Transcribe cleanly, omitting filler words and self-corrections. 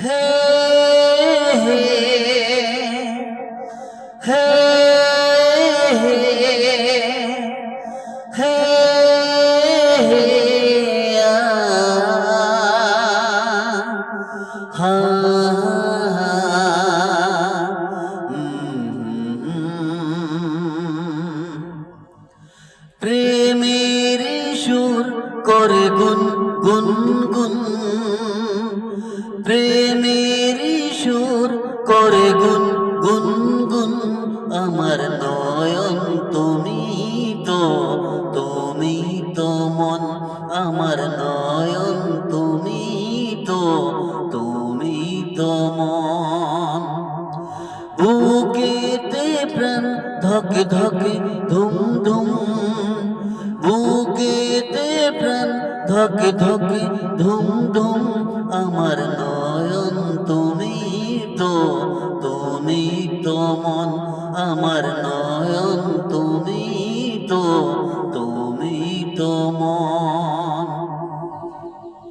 হে হে হে হে হা প্রেমের সুর করে গুন গুন গুন, প্রেমের সুর করে গুন গুন গুন, আমার নয়ন তুমি তো মন, আমার নয়ন তুমি তো মন। বুকেতে প্রাণ ধকে ধকে ধুম ধুম, বুকেতে প্রাণ ধকে ধকে ধুম ধুম, আমার নয়ন তুমি তো মন, আমার